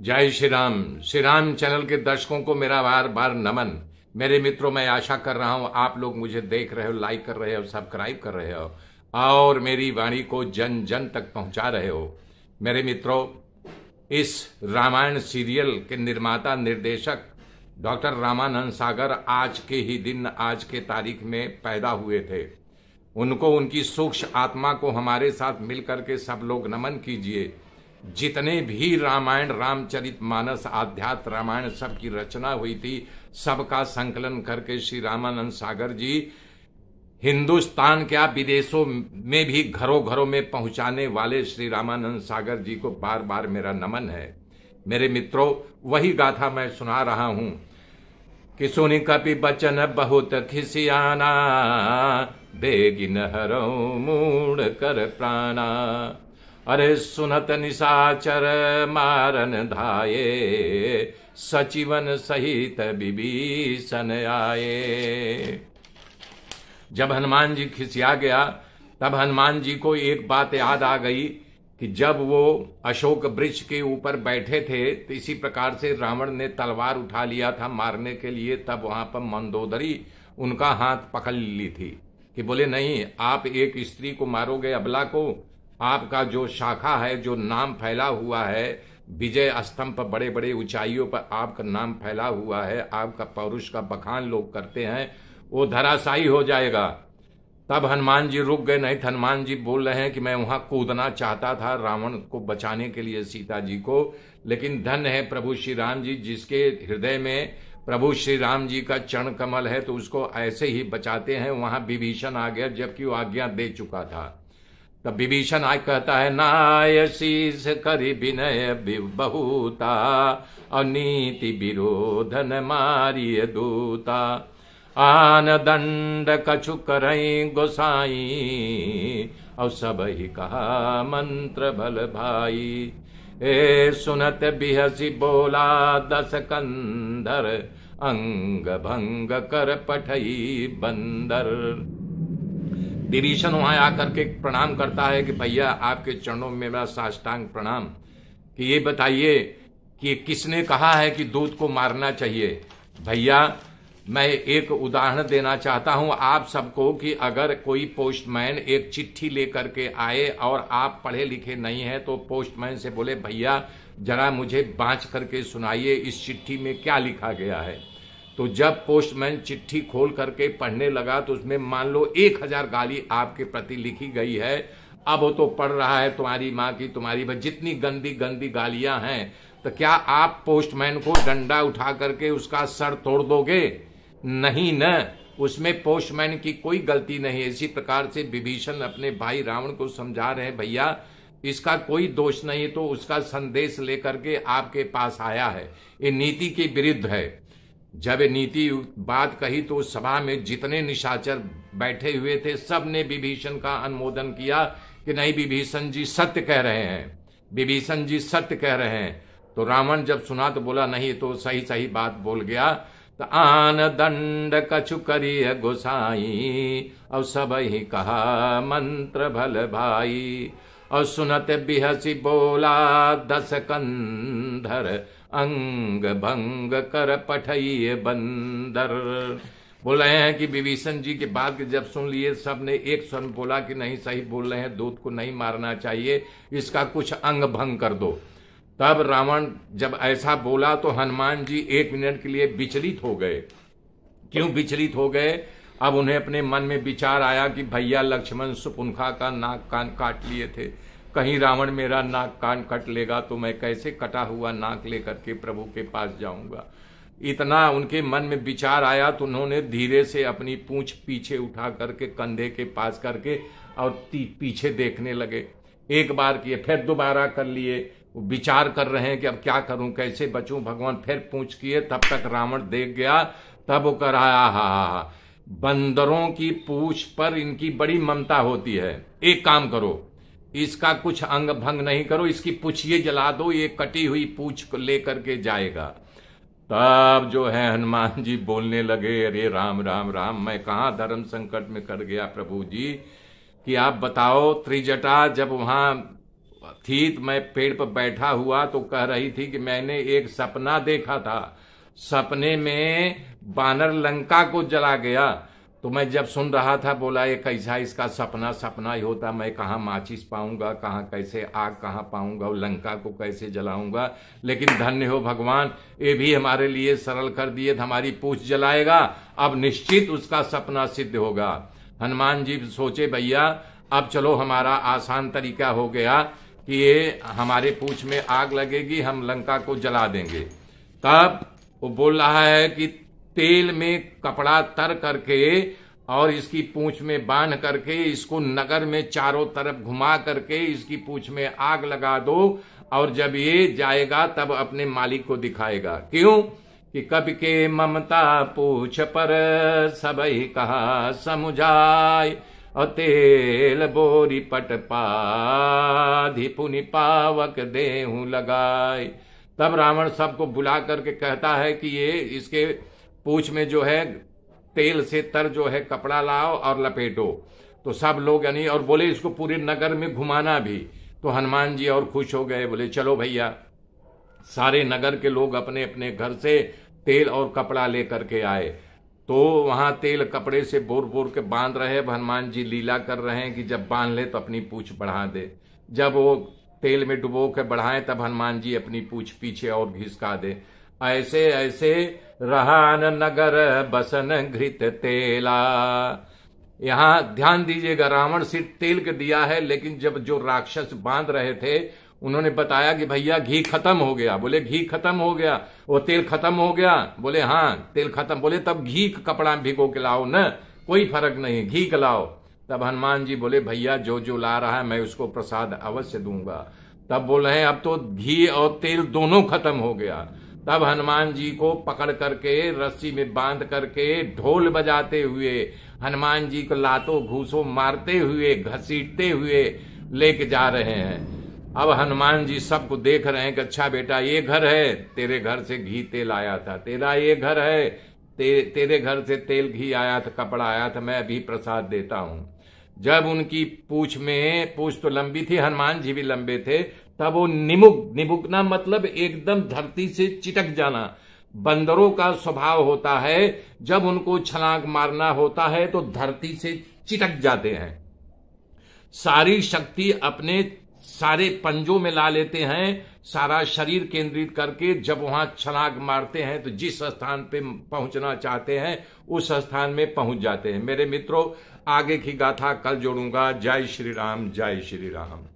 जय श्री राम चैनल के दर्शकों को मेरा बार बार नमन। मेरे मित्रों, मैं आशा कर रहा हूं आप लोग मुझे देख रहे हो, लाइक कर रहे हो, सब्सक्राइब कर रहे हो और मेरी वाणी को जन जन तक पहुंचा रहे हो। मेरे मित्रों, इस रामायण सीरियल के निर्माता निर्देशक डॉक्टर रामानंद सागर आज के ही दिन, आज के तारीख में पैदा हुए थे। उनको, उनकी सूक्ष्म आत्मा को हमारे साथ मिलकर के सब लोग नमन कीजिए। जितने भी रामायण, रामचरितमानस, आध्यात्म रामायण सब की रचना हुई थी, सबका संकलन करके श्री रामानंद सागर जी हिंदुस्तान क्या विदेशों में भी घरों घरों में पहुंचाने वाले श्री रामानंद सागर जी को बार बार मेरा नमन है। मेरे मित्रों, वही गाथा मैं सुना रहा हूं कि सुनि कपि बचन बहुत खिसियाना, बेगिन हरौ मूढ़ कर प्राणा। अरे सुनत निशाचर मारन धाये, सचिवन सहित विभीषण आए। जब हनुमान जी खिसिया गया, तब हनुमान जी को एक बात याद आ गई कि जब वो अशोक वृक्ष के ऊपर बैठे थे तो इसी प्रकार से रावण ने तलवार उठा लिया था मारने के लिए। तब वहां पर मंदोदरी उनका हाथ पकड़ ली थी कि बोले नहीं, आप एक स्त्री को मारोगे, अबला को। आपका जो शाखा है, जो नाम फैला हुआ है, विजय स्तंभ पर बड़े बड़े ऊंचाइयों पर आपका नाम फैला हुआ है, आपका पौरुष का बखान लोग करते हैं, वो धराशायी हो जाएगा। तब हनुमान जी रुक गए। नहीं, हनुमान जी बोल रहे हैं कि मैं वहां कूदना चाहता था रावण को बचाने के लिए, सीता जी को, लेकिन धन्य है प्रभु श्री राम जी, जिसके हृदय में प्रभु श्री राम जी का चरण कमल है तो उसको ऐसे ही बचाते हैं। वहां विभीषण आ गया जबकि वो आज्ञा दे चुका था। तब विभीषण आज कहता है, नाय शीस करि विनय बहुता, और नीति विरोधन मारिय दूता। आन दंड कछु करई गोसाई, और सब ही कहा मंत्र बल भाई। ए सुनत बिहसी बोला दस कंधर, अंग भंग कर पठई बंदर। विभीषण वहां आकर के प्रणाम करता है कि भैया आपके चरणों में मेरा साष्टांग प्रणाम, कि ये बताइए कि किसने कहा है कि दूत को मारना चाहिए। भैया, मैं एक उदाहरण देना चाहता हूं आप सबको कि अगर कोई पोस्टमैन एक चिट्ठी लेकर के आए और आप पढ़े लिखे नहीं हैं तो पोस्टमैन से बोले, भैया जरा मुझे बाँच करके सुनाइए इस चिट्ठी में क्या लिखा गया है। तो जब पोस्टमैन चिट्ठी खोल करके पढ़ने लगा तो उसमें मान लो 1000 गाली आपके प्रति लिखी गई है। अब वो तो पढ़ रहा है तुम्हारी माँ की, तुम्हारी बहन, जितनी गंदी गंदी गालियां हैं, तो क्या आप पोस्टमैन को डंडा उठा करके उसका सर तोड़ दोगे? नहीं न, उसमें पोस्टमैन की कोई गलती नहीं है। इसी प्रकार से विभीषण अपने भाई रावण को समझा रहे हैं, भैया इसका कोई दोष नहीं, तो उसका संदेश लेकर के आपके पास आया है, ये नीति के विरुद्ध है। जब नीति बात कही तो सभा में जितने निशाचर बैठे हुए थे सब ने विभीषण का अनुमोदन किया कि नहीं, विभीषण जी सत्य कह रहे हैं, विभीषण जी सत्य कह रहे हैं। तो रावण जब सुना तो बोला नहीं, तो सही सही बात बोल गया। तो आन दंड कछु करिय गोसाई, और सब ही कहा मंत्र भल भाई। और सुनत बिहसी बोला दस कंधर, अंग भंग कर पठइए बंदर। बोल रहे हैं कि विभीषण जी के बात जब सुन लिए सब ने एक स्वर बोला कि नहीं, सही बोल रहे हैं, दूत को नहीं मारना चाहिए, इसका कुछ अंग भंग कर दो। तब रावण जब ऐसा बोला तो हनुमान जी 1 मिनट के लिए विचलित हो गए। क्यों विचलित हो गए? अब उन्हें अपने मन में विचार आया कि भैया लक्ष्मण सुपुंखा का नाक कान काट लिए थे, कहीं रावण मेरा नाक कान कट लेगा तो मैं कैसे कटा हुआ नाक लेकर के प्रभु के पास जाऊंगा। इतना उनके मन में विचार आया तो उन्होंने धीरे से अपनी पूंछ पीछे उठा करके कंधे के पास करके और पीछे देखने लगे। एक बार किए, फिर दोबारा कर लिए। वो विचार कर रहे हैं कि अब क्या करूं, कैसे बचूं भगवान। फिर पूंछ किए, तब तक रावण देख गया। तब वो कर रहा, हा, बंदरों की पूंछ पर इनकी बड़ी ममता होती है। एक काम करो, इसका कुछ अंग भंग नहीं करो, इसकी पूंछिए जला दो, ये कटी हुई पूंछ को लेकर के जाएगा। तब जो है हनुमान जी बोलने लगे, अरे राम राम राम, मैं कहाँ धर्म संकट में कर गया प्रभु जी, कि आप बताओ त्रिजटा जब वहां थी, तो मैं पेड़ पर बैठा हुआ तो कह रही थी कि मैंने एक सपना देखा था, सपने में बानर लंका को जला गया। तो मैं जब सुन रहा था बोला ये कैसा इसका सपना सपना ही होता, मैं कहाँ माचिस पाऊंगा, कहाँ कैसे आग कहाँ पाऊंगा, लंका को कैसे जलाऊंगा। लेकिन धन्य हो भगवान, ये भी हमारे लिए सरल कर दिए, हमारी पूछ जलाएगा, अब निश्चित उसका सपना सिद्ध होगा। हनुमान जी सोचे भैया अब चलो हमारा आसान तरीका हो गया कि ये हमारे पूछ में आग लगेगी, हम लंका को जला देंगे। तब वो बोल रहा है कि तेल में कपड़ा तर करके और इसकी पूंछ में बांध करके इसको नगर में चारों तरफ घुमा करके इसकी पूंछ में आग लगा दो, और जब ये जाएगा तब अपने मालिक को दिखाएगा। क्यों कि कब के ममता पूछ पर सबही कहा समुझाय, और तेल बोरी पट पाधि पुनि पावक देहु लगाय। तब रावण सबको बुला करके कहता है कि ये इसके पूछ में जो है तेल से तर जो है कपड़ा लाओ और लपेटो। तो सब लोग यानी और बोले इसको पूरे नगर में घुमाना भी। तो हनुमान जी और खुश हो गए, बोले चलो भैया। सारे नगर के लोग अपने अपने घर से तेल और कपड़ा लेकर के आए। तो वहां तेल कपड़े से बोर बोर के बांध रहे। हनुमान जी लीला कर रहे हैं कि जब बांध ले तो अपनी पूछ बढ़ा दे, जब वो तेल में डुबो के बढ़ाएं तब हनुमान जी अपनी पूछ पीछे और घिसका दे। ऐसे ऐसे रहान नगर बसन घृत तेला। यहां ध्यान दीजिएगा, रावण सिर्फ तेल के दिया है, लेकिन जब जो राक्षस बांध रहे थे उन्होंने बताया कि भैया घी खत्म हो गया। बोले घी खत्म हो गया, वो तेल खत्म हो गया। बोले हाँ तेल खत्म। बोले तब घी कपड़ा भिगो के लाओ न, कोई फर्क नहीं, घी के लाओ। तब हनुमान जी बोले भैया जो जो ला रहा है मैं उसको प्रसाद अवश्य दूंगा। तब बोल रहे हैं अब तो घी और तेल दोनों खत्म हो गया। तब हनुमान जी को पकड़ करके रस्सी में बांध करके ढोल बजाते हुए हनुमान जी को लातों घूसों मारते हुए घसीटते हुए लेके जा रहे हैं। अब हनुमान जी सबको देख रहे हैं कि अच्छा बेटा ये घर है, तेरे घर से घी तेल आया था, तेरा ये घर है, तेरे घर से तेल घी आया था, कपड़ा आया था, मैं अभी प्रसाद देता हूं। जब उनकी पूछ तो लंबी थी, हनुमान जी भी लंबे थे, तब वो निमुकना मतलब एकदम धरती से चिटक जाना। बंदरों का स्वभाव होता है जब उनको छलांग मारना होता है तो धरती से चिटक जाते हैं, सारी शक्ति अपने सारे पंजों में ला लेते हैं, सारा शरीर केंद्रित करके जब वहां छलांग मारते हैं तो जिस स्थान पे पहुंचना चाहते हैं उस स्थान में पहुंच जाते हैं। मेरे मित्रों, आगे की गाथा कल जोड़ूंगा। जय श्री राम, जय श्री राम।